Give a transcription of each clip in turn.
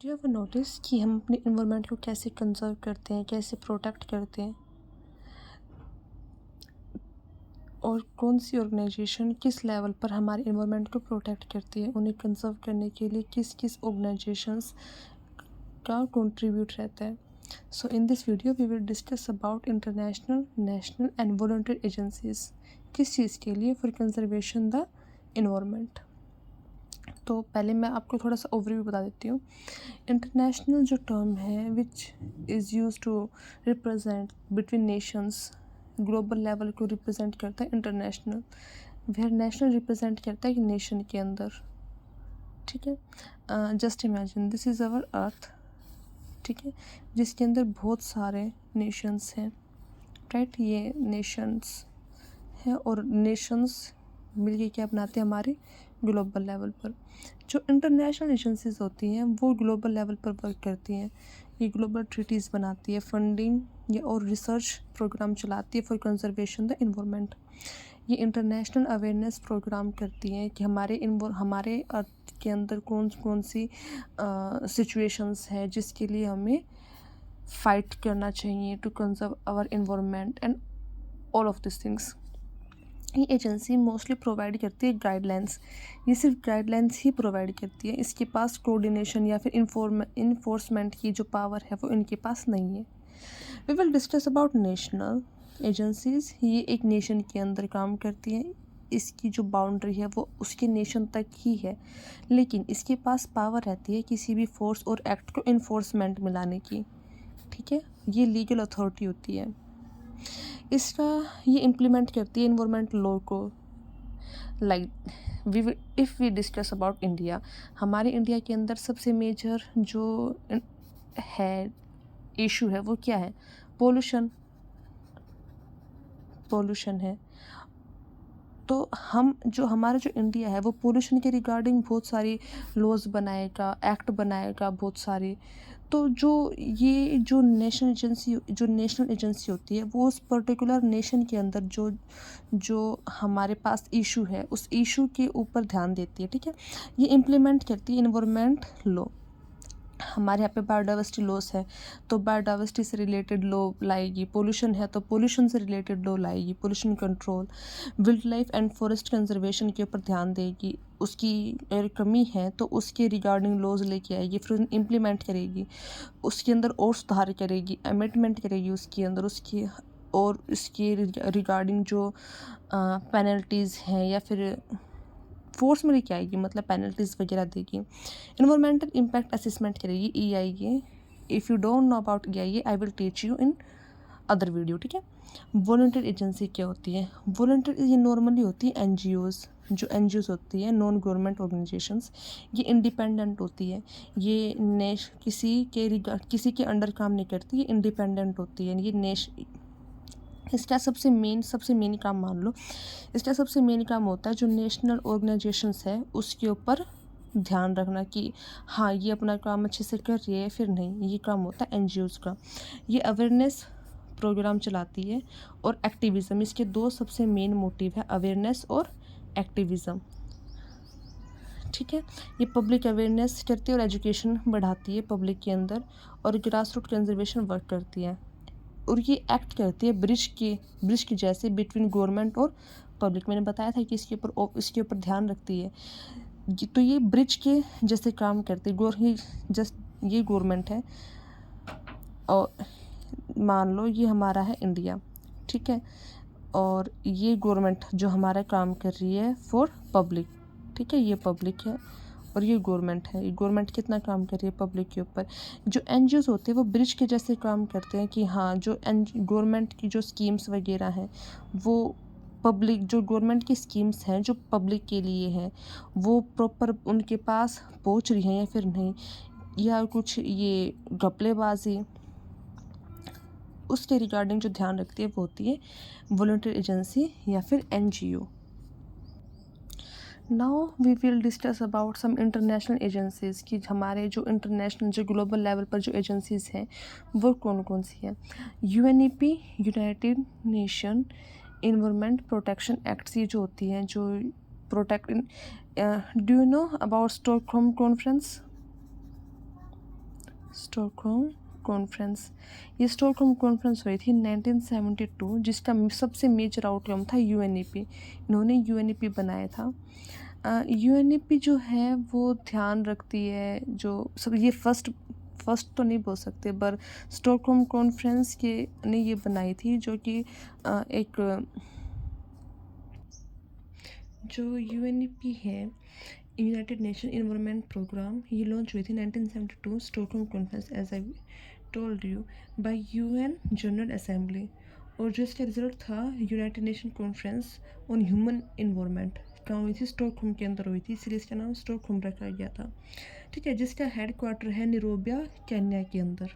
Do you ever notice कि हम अपने इन्वायरमेंट को कैसे कंजर्व करते हैं, कैसे प्रोटेक्ट करते हैं, और कौन सी ऑर्गेनाइजेशन किस लेवल पर हमारे इन्वायरमेंट को प्रोटेक्ट करती है, उन्हें कंजर्व करने के लिए किस किस ऑर्गेनाइजेशंस का कंट्रीब्यूट रहता है। So in this video we will discuss about international, national and volunteer agencies किस चीज़ के लिए, फॉर कंजर्वेशन द इन्वायरमेंट। तो पहले मैं आपको थोड़ा सा ओवरव्यू बता देती हूँ। इंटरनेशनल जो टर्म है which is use to represent between nations, global level को रिप्रेजेंट करता है इंटरनेशनल। वेयर नेशनल रिप्रेजेंट करता है कि नेशन के अंदर, ठीक है। Just imagine this is our earth, ठीक है, जिसके अंदर बहुत सारे नेशंस हैं, राइट। ये नेशंस हैं और नेशंस मिलके क्या बनाते हैं हमारे ग्लोबल लेवल पर। जो इंटरनेशनल एजेंसीज होती हैं वो ग्लोबल लेवल पर वर्क करती हैं। ये ग्लोबल ट्रीटीज़ बनाती है, फंडिंग या और रिसर्च प्रोग्राम चलाती है फॉर कंजर्वेशन द इन्वायरमेंट। ये इंटरनेशनल अवेयरनेस प्रोग्राम करती हैं कि हमारे अर्थ के अंदर कौन कौन सी सिचुएशंस है जिसके लिए हमें फाइट करना चाहिए to conserve our environment and all of this things. ये एजेंसी मोस्टली प्रोवाइड करती है गाइडलाइंस। ये सिर्फ गाइडलाइंस ही प्रोवाइड करती है, इसके पास कोऑर्डिनेशन या फिर इन्फोर्समेंट की जो पावर है वो इनके पास नहीं है। We will discuss about national agencies. ये एक नेशन के अंदर काम करती हैं, इसकी जो बाउंड्री है वो उसके नेशन तक ही है, लेकिन इसके पास पावर रहती है किसी भी फोर्स और एक्ट को इन्फोर्समेंट में लाने की, ठीक है। ये लीगल अथॉरिटी होती है। इसका ये इम्प्लीमेंट करती है इन्वायरमेंट लॉ को। Like if we discuss about India, हमारे इंडिया के अंदर सबसे मेजर जो है इशू है वो क्या है? पोल्यूशन है। तो हमारा जो इंडिया है वो पोल्यूशन के रिगार्डिंग बहुत सारी लॉज बनाएगा, एक्ट बनाएगा बहुत सारे। तो जो नेशनल एजेंसी होती है वो उस पर्टिकुलर नेशन के अंदर जो हमारे पास इशू है उस इशू के ऊपर ध्यान देती है, ठीक है। ये इम्प्लीमेंट करती है इन्वायरमेंट लॉ। हमारे यहाँ पे बायोडाइवर्सिटी लॉस है तो बायोडाइवर्सिटी से रिलेटेड लॉ लाएगी, पोल्यूशन है तो पोल्यूशन से रिलेटेड लॉ लाएगी, pollution control. Wild life and forest conservation के ऊपर ध्यान देगी, उसकी अगर कमी है तो उसके रिगार्डिंग लॉज लेके आएगी, फिर इम्प्लीमेंट करेगी, उसके अंदर और सुधार करेगी, अमेंडमेंट करेगी उसके अंदर, उसकी और इसके रिगार्डिंग जो पेनल्टीज़ हैं या फिर फोर्स में लेके आएगी, मतलब पेनल्टीज़ वगैरह देगी। इन्वायरमेंटल इम्पैक्ट असेसमेंट करेगी, EIA। If you don't know about EIA I will teach you in other video, ठीक है। वॉलंटियर एजेंसी क्या होती है? वॉलंटियर ये नॉर्मली होती है NGOs। जो NGOs होती है, नॉन गवर्नमेंट ऑर्गेनाइजेशंस, ये इंडिपेंडेंट होती है। ये किसी के अंडर काम नहीं करती, ये इंडिपेंडेंट होती है। इसका सबसे मेन काम मान लो, इसका सबसे मेन काम होता है जो नेशनल ऑर्गेनाइजेशंस है उसके ऊपर ध्यान रखना कि हाँ ये अपना काम अच्छे से कर रही है फिर नहीं। ये काम होता है NGOs का। ये अवेयरनेस प्रोग्राम चलाती है और एक्टिविज़म, इसके दो सबसे मेन मोटिव है, अवेयरनेस और एक्टिविज़म, ठीक है। ये पब्लिक अवेयरनेस करती है और एजुकेशन बढ़ाती है पब्लिक के अंदर, और ग्रास रूट कंजर्वेशन वर्क करती है, और ये एक्ट करती है ब्रिज के जैसे बिटवीन गवर्नमेंट और पब्लिक। मैंने बताया था कि इसके ऊपर ध्यान रखती है। तो ये ब्रिज के जैसे काम करती है। ये गवर्नमेंट है और मान लो ये हमारा है इंडिया, ठीक है, और ये गवर्नमेंट जो हमारा काम कर रही है फॉर पब्लिक, ठीक है। ये पब्लिक है और ये गवर्नमेंट है। ये गवर्नमेंट कितना काम कर रही है पब्लिक के ऊपर। जो NGOs होते हैं वो ब्रिज के जैसे काम करते हैं कि हाँ जो गवर्नमेंट की जो स्कीम्स वगैरह हैं वो जो गवर्नमेंट की स्कीम्स हैं जो पब्लिक के लिए हैं वो प्रॉपर उनके पास पहुंच रही हैं या फिर नहीं, या कुछ ये घपलेबाजी, उसके रिगार्डिंग जो ध्यान रखती है वो होती है वॉलंटियर एजेंसी या फिर NGO। Now we will discuss about some international agencies कि हमारे जो इंटरनेशनल जो ग्लोबल लेवल पर जो एजेंसीज़ हैं वो कौन कौन सी हैं। UNEP, United nation environment protection acts, ये जो होती हैं जो protect. Do you know about Stockholm conference? Stockholm conference. ये स्टॉकहोम कॉन्फ्रेंस हुई थी 1972, जिसका सबसे मेजर आउटकम था यूएनईपी। इन्होंने यूएनईपी बनाया था। यूएनईपी जो है वो ध्यान रखती है जो सब ये फर्स्ट तो नहीं बोल सकते, पर स्टॉकहोम कॉन्फ्रेंस के ने ये बनाई थी, जो कि एक जो यूएनईपी है, यूनाइटेड नेशन इन्वायरमेंट प्रोग्राम, ये लॉन्च हुई थी 1972 Stockholm conference, as I told you, by UN general assembly. और जो इसका रिजल्ट था, united nation conference on human environment, कहाँ हुई थी? स्टॉकहोम के अंदर हुई थी, इसलिए इसका नाम स्टॉकहोम रखा गया था। ठीक है, जिसका हेड क्वार्टर है निरोबिया, केन्या के अंदर।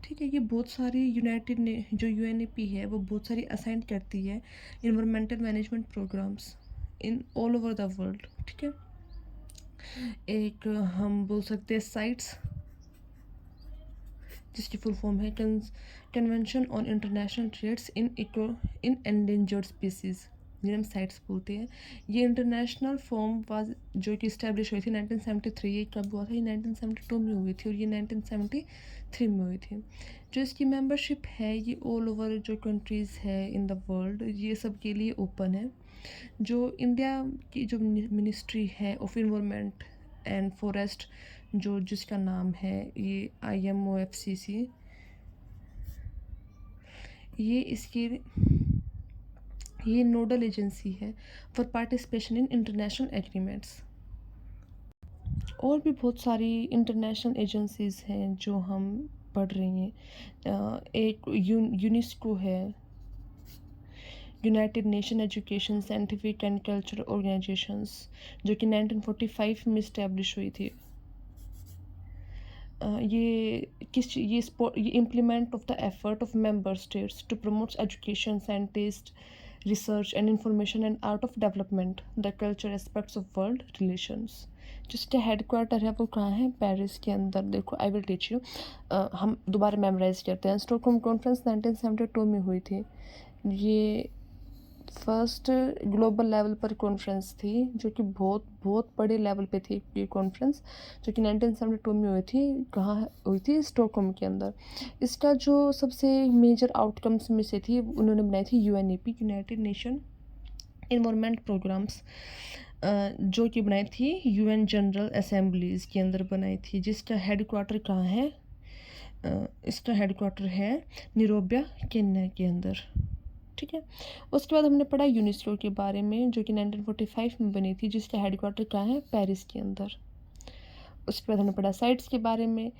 ठीक है, ये बहुत सारी यूनाइटेड ने जो यूएनईपी है वो बहुत सारी असाइन करती है environmental management programmes in all over the world. ठीक है, एक हम बोल सकते हैं साइट्स, जिसकी फुल फॉर्म है convention on international trades in endangered species, जिन्हें हम साइट्स बोलते हैं। ये इंटरनेशनल फॉर्म वाज जो कि इस्टेब्लिश हुई थी 1973। ये कब हुआ था? ये 1972 में हुई थी, और ये 1973 में हुई थी। जो इसकी मेंबरशिप है, ये ऑल ओवर जो कंट्रीज़ है इन द वर्ल्ड, ये सब के लिए ओपन है। जो इंडिया की जो मिनिस्ट्री है ऑफ इन्वायरमेंट एंड फॉरेस्ट, जो जिसका नाम है ये IMOFCC, ये नोडल एजेंसी है for participation in international agreements. और भी बहुत सारी इंटरनेशनल एजेंसीज़ हैं जो हम पढ़ रही हैं। एक यूनेस्को है, united nation education scientific and cultural organisations, जो कि 1945 में इस्टेब्लिश हुई थी। ये implement of the effort of member states to promote education, scientist, research and information and art of development the culture aspects of world relations. जिसका headquarter है वो कहाँ है? पेरिस के अंदर। देखो, आई विल टीच यू। हम दोबारा मेमोराइज करते हैं। स्टॉकहोम कॉन्फ्रेंस 1972 में हुई थी। ये फर्स्ट ग्लोबल लेवल पर कॉन्फ्रेंस थी, जो कि बहुत बहुत बड़े लेवल पे थी ये कॉन्फ्रेंस, जो कि 1972 में हुई थी। कहाँ हुई थी? स्टॉकहोम के अंदर। इसका जो सबसे मेजर आउटकम्स में से थी, उन्होंने बनाई थी UNEP, united nation environment programmes, जो कि बनाई थी यूएन जनरल असेंबलीज़ के अंदर बनाई थी। जिसका हेड क्वार्टर कहाँ है? इसका हेड क्वार्टर है निरोबिया, केन्या के अंदर। ठीक है, उसके बाद हमने पढ़ा यूनेस्को के बारे में, जो कि 1945 में बनी थी, जिसका हेड क्वार्टर कहाँ है? पेरिस के अंदर। उसके बाद हमने पढ़ा साइट्स के बारे में,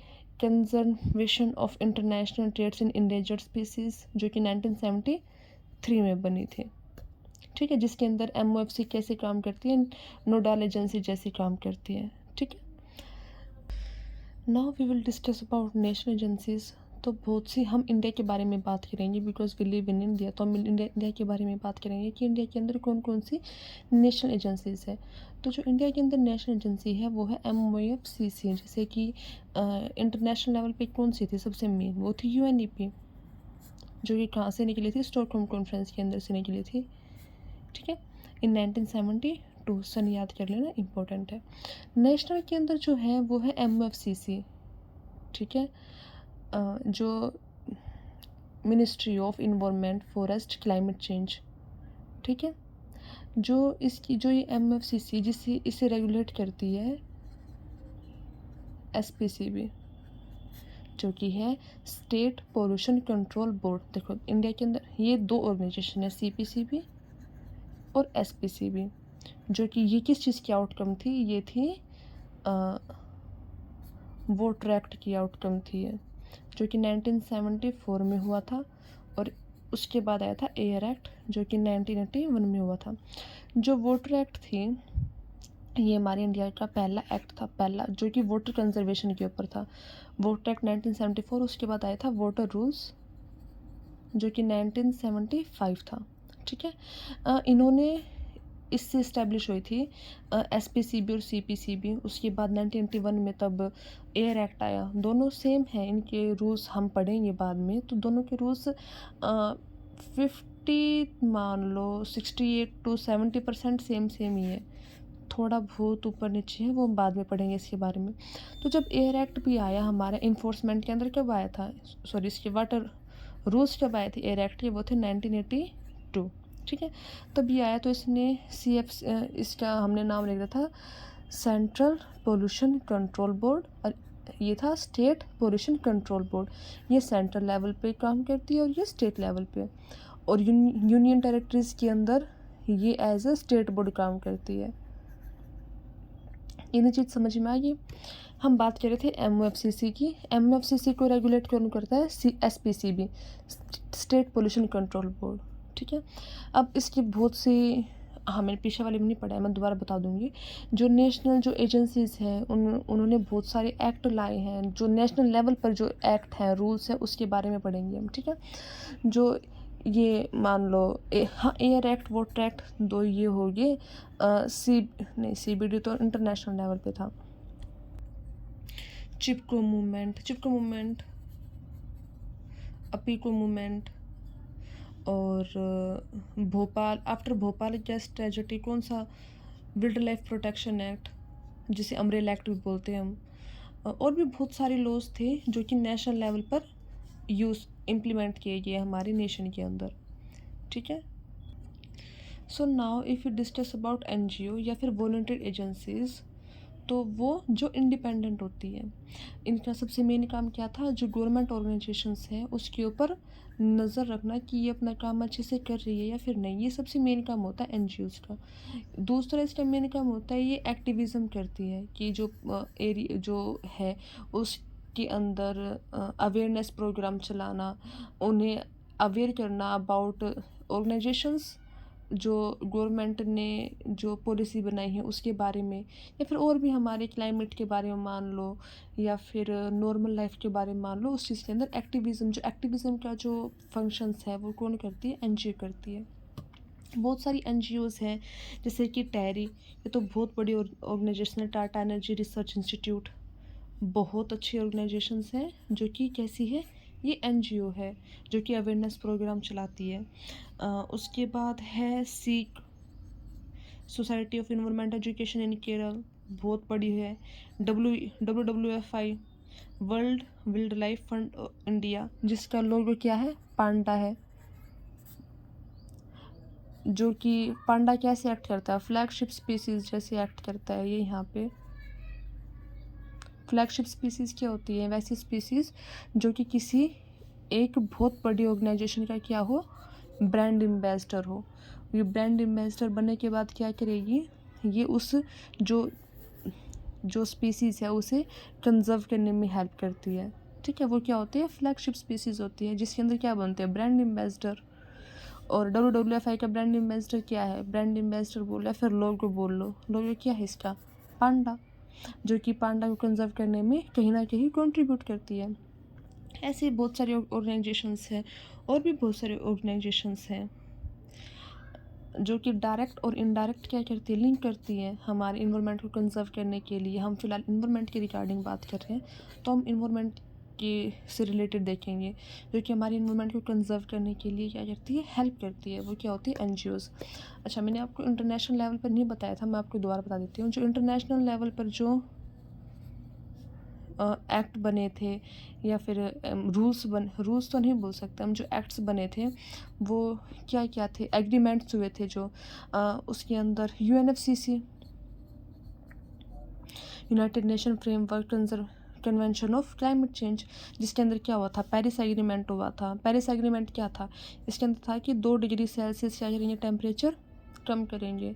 conservation of international trades in endangered species, जो कि 1973 में बनी थी। ठीक है, जिसके अंदर MOFC कैसे काम करती है? नोडल एजेंसी जैसे काम करती है। ठीक है, now we will discuss about national agencies. तो बहुत सी हम इंडिया के बारे में बात करेंगे, because we live in India, तो हम इंडिया के बारे में बात करेंगे कि इंडिया के अंदर कौन कौन सी नेशनल एजेंसीज है। तो जो इंडिया के अंदर नेशनल एजेंसी है वो है MOFCC। जैसे कि इंटरनेशनल लेवल पे कौन सी थी सबसे मेन? वो थी UNEP, जो कि कहाँ से निकली थी? स्टॉकहोम कॉन्फ्रेंस के अंदर से निकली थी। ठीक है, इन 1972 सन याद कर लेना, इम्पोर्टेंट है। नेशनल के अंदर जो है वो है MOFCC। ठीक है, जो ministry of environment, forest, climate change. ठीक है, जो ये MOFCC इसे रेगुलेट करती है SPCB, जो कि है स्टेट पोल्यूशन कंट्रोल बोर्ड। देखो, इंडिया के अंदर ये दो ऑर्गेनाइजेशन है, CPCB और SPCB, जो कि ये किस चीज़ की आउटकम थी? ये थी वोटर एक्ट की आउटकम थी ये, जो कि 1974 में हुआ था। और उसके बाद आया था एयर एक्ट, जो कि 1981 में हुआ था। जो वोटर एक्ट थी, ये हमारे इंडिया का पहला एक्ट था, जो कि वोटर कंजर्वेशन के ऊपर था। वोटर एक्ट 1974, उसके बाद आया था वोटर रूल्स, जो कि 1975 था। ठीक है, इन्होंने इससे इस्टेब्लिश हुई थी SPCB और CPCB। उसके बाद 1981 में तब एयर एक्ट आया। दोनों सेम है, इनके रूल्स हम पढ़ेंगे बाद में। तो दोनों के रूल्स 50 मान लो 68 to 70% सेम ही है। थोड़ा बहुत ऊपर नीचे है, वो हम बाद में पढ़ेंगे इसके बारे में। तो जब एयर एक्ट भी आया हमारा इन्फोर्समेंट के अंदर, कब आया था, सॉरी इसके वाटर रूल्स कब आए थे एयर एक्ट के, वो थे 1982, ठीक है। तब ये आया तो इसने इसका हमने नाम लिख दिया था सेंट्रल पोल्यूशन कंट्रोल बोर्ड, और ये था स्टेट पोल्यूशन कंट्रोल बोर्ड। ये सेंट्रल लेवल पे काम करती है और ये स्टेट लेवल पे, और यूनियन टेरिटरीज़ के अंदर ये एज अ स्टेट बोर्ड काम करती है। इन्हें चीज़ समझ में आ गई। हम बात कर रहे थे MOFCC की। MOFCC को रेगुलेट कौन करता है, SPCB, state pollution control board, ठीक है। अब इसकी बहुत सी, हाँ मैंने पीछे वाले में नहीं पढ़ा है, मैं दोबारा बता दूंगी। जो नेशनल जो एजेंसीज़ हैं उन्होंने बहुत सारे एक्ट लाए हैं, जो नेशनल लेवल पर जो एक्ट हैं, रूल्स हैं, उसके बारे में पढ़ेंगे हम, ठीक है। जो ये मान लो हाँ एयर एक्ट वाटर एक्ट, दो ये हो गए। CBD तो इंटरनेशनल लेवल पे था। चिपको मूवमेंट, अपीको मूवमेंट, और Bhopal, after Bhopal gas tragedy कौन सा, वाइल्ड लाइफ प्रोटेक्शन एक्ट, जिसे अम्ब्रेला एक्ट भी बोलते हैं हम। और भी बहुत सारे लॉज थे जो कि नेशनल लेवल पर इम्प्लीमेंट किए गए हमारे नेशन के अंदर, ठीक है। So now if you discuss about NGO या फिर वॉलंटियर एजेंसीज़, तो वो जो इंडिपेंडेंट होती है, इनका सबसे मेन काम क्या था, जो गवर्नमेंट ऑर्गेनाइजेशंस हैं उसके ऊपर नज़र रखना कि ये अपना काम अच्छे से कर रही है या फिर नहीं। ये सबसे मेन काम होता है NGOs का। दूसरा इसका मेन काम होता है ये एक्टिविज़म करती है कि जो एरिया जो है उसके अंदर अवेयरनेस प्रोग्राम चलाना, उन्हें अवेयर करना अबाउट ऑर्गेनाइजेशंस, जो गवर्नमेंट ने जो पॉलिसी बनाई है उसके बारे में, या फिर और भी हमारे क्लाइमेट के बारे में मान लो, या फिर नॉर्मल लाइफ के बारे में मान लो। उस चीज़ के अंदर एक्टिविज़म का जो फंक्शंस है वो कौन करती है, NGO करती है। बहुत सारी NGOs हैं, जैसे कि टैरी, ये तो बहुत बड़ी ऑर्गेनाइजेशन है। टाटा एनर्जी रिसर्च इंस्टीट्यूट, बहुत अच्छी ऑर्गेनाइजेशंस हैं जो कि कैसी है, ये NGO है जो कि अवेयरनेस प्रोग्राम चलाती है। उसके बाद है seek, society of environment education in Kerala, बहुत बड़ी है। WWFI, world wild life fund India, जिसका लोगो क्या है, पांडा है। जो कि पांडा कैसे एक्ट करता है, फ्लैगशिप स्पीसीज जैसे एक्ट करता है ये यहाँ पे। फ्लैगशिप स्पीसीज़ क्या होती है, वैसी स्पीसीज़ जो कि किसी एक बहुत बड़ी ऑर्गेनाइजेशन का क्या हो, ब्रांड एम्बेसडर हो। ये ब्रांड एम्बेसडर बनने के बाद क्या करेगी, ये उस जो जो स्पीसीज़ है उसे कंजर्व करने में हेल्प करती है, ठीक है। वो क्या होती है, फ्लैगशिप स्पीसीज़ होती है, जिसके अंदर क्या बनते हैं, ब्रांड एम्बेसडर। और WWFI का ब्रांड एम्बेसडर क्या है, ब्रांड एम्बेसडर बोल, या फिर लोगो बोल लो, लोगो क्या है इसका, पांडा, जो कि पांडा को कंजर्व करने में कहीं ना कहीं कंट्रीब्यूट करती है। ऐसे बहुत सारे ऑर्गेनाइजेशंस हैं, और भी बहुत सारे ऑर्गेनाइजेशंस हैं जो कि डायरेक्ट और इनडायरेक्ट क्या करती है, लिंक करती है हमारे इन्वायरमेंट को कंजर्व करने के लिए। हम फिलहाल इन्वायरमेंट के रिगार्डिंग बात कर रहे हैं, तो हम इन्वायरमेंट के से रिलेटेड देखेंगे, जो कि हमारे इन्वायरमेंट को कंजर्व करने के लिए क्या करती है, हेल्प करती है। वो क्या होती है, NGOs। अच्छा, मैंने आपको इंटरनेशनल लेवल पर नहीं बताया था, मैं आपको दोबारा बता देती हूँ। जो इंटरनेशनल लेवल पर जो एक्ट बने थे, या फिर रूल्स तो नहीं बोल सकते हम, जो एक्ट्स बने थे वो क्या क्या थे, एग्रीमेंट्स हुए थे जो उसके अंदर UNFCC, United nation framework convention of climate change, जिसके अंदर क्या हुआ था, पेरिस एग्रीमेंट हुआ था। पेरिस एग्रीमेंट क्या था, इसके अंदर था कि 2 डिग्री सेल्सियस क्या करेंगे, टेम्परेचर कम करेंगे।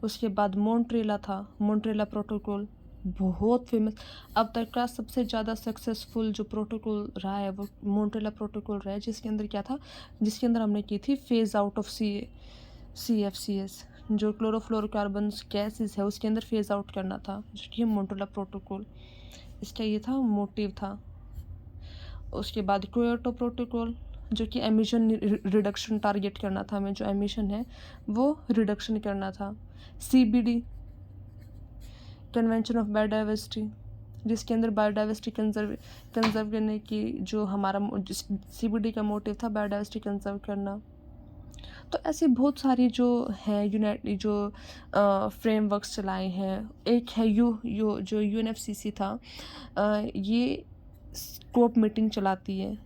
उसके बाद मॉन्ट्रियला था, मॉन्ट्रियला प्रोटोकॉल, बहुत फेमस, अब तक का सबसे ज़्यादा सक्सेसफुल जो प्रोटोकॉल रहा है वो मॉन्ट्रियला प्रोटोकॉल रहा है, जिसके अंदर क्या था, जिसके अंदर हमने की थी फेज़ आउट ऑफ CFCs, जो क्लोरोफ्लोरोकार्बन गैसेस है उसके अंदर फेज़ आउट करना था, जो कि मॉन्ट्रियला प्रोटोकॉल, इसका ये था मोटिव था। उसके बाद क्योटो प्रोटोकॉल, जो कि एमिशन रिडक्शन टारगेट करना था, हमें जो एमिशन है वो रिडक्शन करना था। CBD, कन्वेंशन ऑफ बायोडाइवर्सिटी, जिसके अंदर बायोडाइवर्सिटी कंजर्व करने की जो हमारा CBD का मोटिव था, बायोडाइवर्सिटी कंजर्व करना। तो ऐसे बहुत सारी जो हैं जो फ्रेमवर्क्स चलाए हैं। एक है जो यूएनएफसीसी था, ये कोप मीटिंग चलाती है,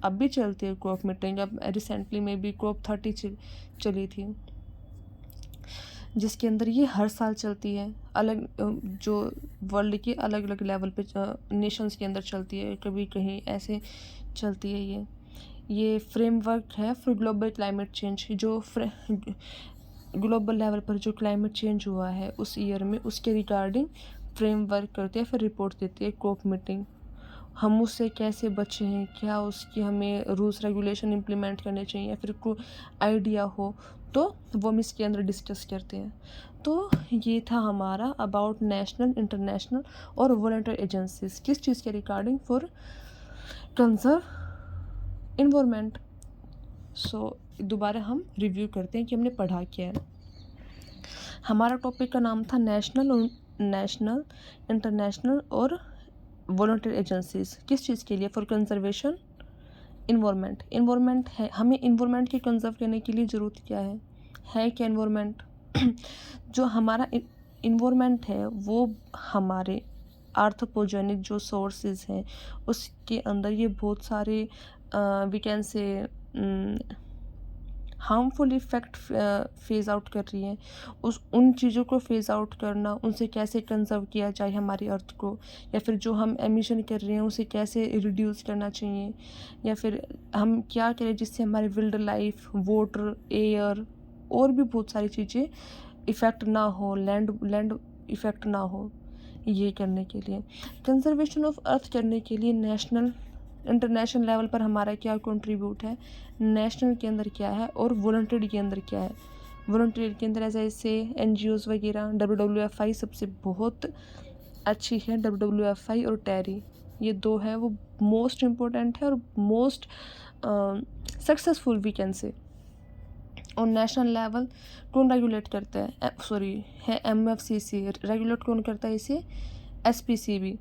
अब भी चलती है कोप मीटिंग। अब रिसेंटली में भी कोप 30 चली थी, जिसके अंदर ये हर साल चलती है। अलग जो वर्ल्ड के अलग अलग लेवल पे नेशंस के अंदर चलती है, कभी कहीं ऐसे चलती है। ये फ्रेमवर्क है फॉर ग्लोबल क्लाइमेट चेंज। जो ग्लोबल लेवल पर जो क्लाइमेट चेंज हुआ है उस ईयर में, उसके रिगार्डिंग फ्रेमवर्क करती है, फिर रिपोर्ट देती है कोप मीटिंग। हम उससे कैसे बचे हैं, क्या उसकी हमें रूल्स रेगुलेशन इम्प्लीमेंट करने चाहिए, या फिर कोई आइडिया हो तो वो हम इसके अंदर डिस्कस करते हैं। तो ये था हमारा अबाउट नेशनल, इंटरनेशनल और वॉलंटियर एजेंसीज, किस चीज़ के रिगार्डिंग, फॉर कंजर्व इन्वायरमेंट। सो दोबारा हम रिव्यू करते हैं कि हमने पढ़ा क्या है। हमारा टॉपिक का नाम था नेशनल, इंटरनेशनल और वॉलंटियर एजेंसीज, किस चीज़ के लिए, फॉर कंजर्वेशन इन्वायरमेंट। इन्वायरमेंट है, हमें इन्वायरमेंट के कंजर्व करने के लिए ज़रूरत क्या है क्या इन्वायरमेंट? जो हमारा इन्वायरमेंट है वो हमारे आर्थ्रोपोजेनिक जो सोर्सेज हैं उसके अंदर ये बहुत सारे we can say harmful effect phase out कर रही हैं। उन चीज़ों को फेज़ आउट करना, उनसे कैसे कंजर्व किया जाए हमारी अर्थ को, या फिर जो हम एमिशन कर रहे हैं उसे कैसे रिड्यूस करना चाहिए, या फिर हम क्या करें जिससे हमारी वाइल्ड लाइफ, वाटर, एयर और भी बहुत सारी चीज़ें इफ़ेक्ट ना हो, लैंड इफ़ेक्ट ना हो। ये करने के लिए, कंजर्वेशन ऑफ अर्थ करने के लिए नेशनल, इंटरनेशनल लेवल पर हमारा क्या कंट्रीब्यूट है, नेशनल के अंदर क्या है और वॉलंटियर के अंदर क्या है। वॉलंटियर के अंदर ऐसे NGOs वगैरह, WWFI सबसे बहुत अच्छी है, WWFI और टेरी, ये दो है वो मोस्ट इम्पोर्टेंट है और मोस्ट सक्सेसफुल वी कैन से। और नेशनल लेवल कौन रेगुलेट करता है, है MFCC। रेगुलेट कौन करता है इसे, SPCB,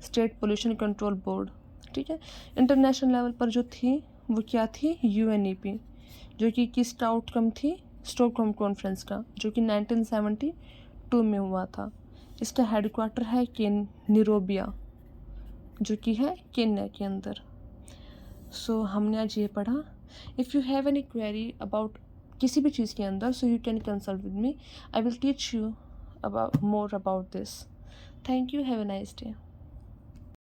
state pollution control board, ठीक है। इंटरनेशनल लेवल पर जो थी वो क्या थी, UNEP, जो कि किसका आउटकम थी, स्टॉकहोम कॉन्फ्रेंस का, जो कि 1972 में हुआ था। इसका हेडक्वार्टर है निरोबिया, जो कि है केन्या के अंदर। सो हमने आज ये पढ़ा। If you have any query about किसी भी चीज़ के अंदर, so you can consult with me, I will teach you about more about this. Thank you, have a nice day.